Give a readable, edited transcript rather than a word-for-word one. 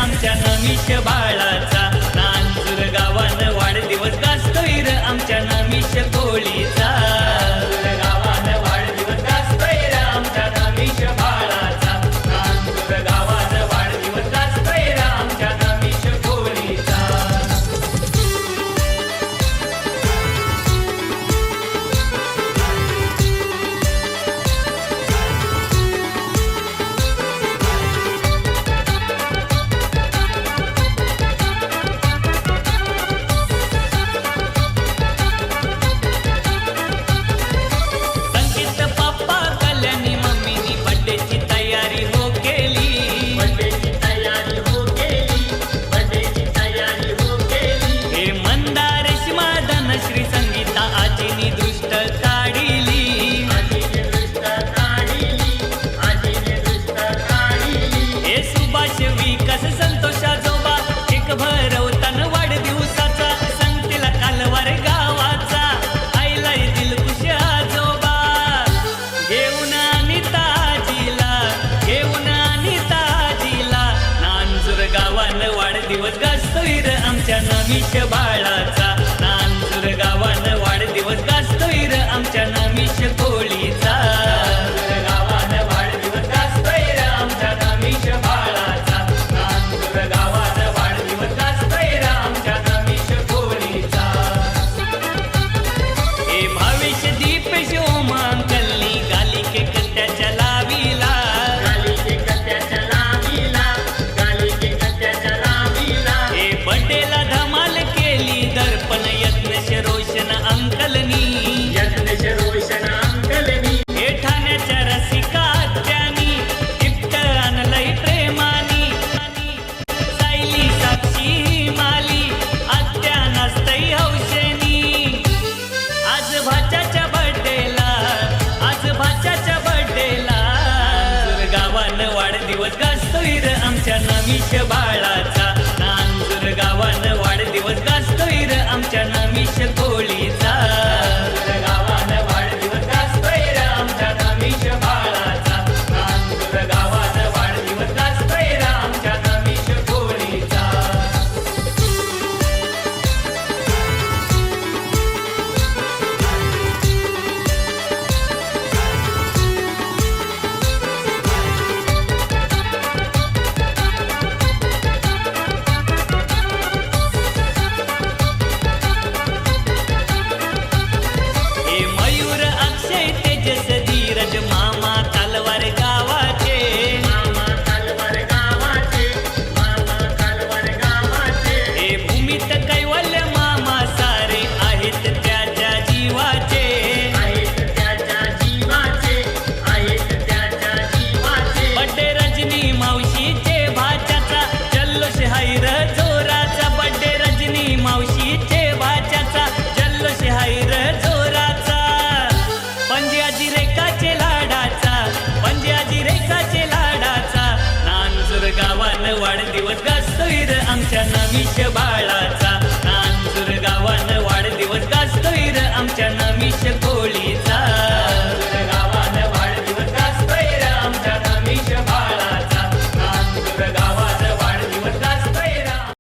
आमच्या नमिष बाळाचा नांदूर गावान वाढदिवस गाजतोय र आमच्या नमिष कोळीचा गावान वाढदिवस गाजतोय र आमच्या नमिष बाळाचा नांदूर गावान वाढदिवस गाजतोय र आमच्या नमिष कोळीचा वाढदिवस गाजतोय र आमच्या नमिष बाळाचा नांदूर गावान वाढदिवस गाजतोय र आमच्या नमिष कोळीचा गावान वाढदिवस गाजतोय र आमच्या नमिष बाळाचा नांदूर गावान वाढदिवस गाजतोय र आमच्या नमिष कोळीचा हे भविष्य दीप शोमांकलनी गाली के कट्ट्याच्या लावीला बड्डेला धमाल केली दर्पण यज्ञश रोशन अंकलनी हे ठाण्याच्या रसिकात्यानी गिफ्ट आणलंय प्रेमानी सायली साक्षी माली आत्या नसतई हौशेनी आज भाच्याच्या बड्डेला गावान वाढदिवस गाजतोय र आमच्या नमिष बाळाचा नांदूर गावान वाढदिवस गाजतोय र आमच्या नमिष कोळीचा गावान वाढदिवस गाजतोय र आमच्या नमिष बाळाचा नांदूर गावान वाढदिवस गाजतोय र आमच्या नमिष कोळीचा वाढदिवस गाजतोय र आमच्या नमिष बाळाचा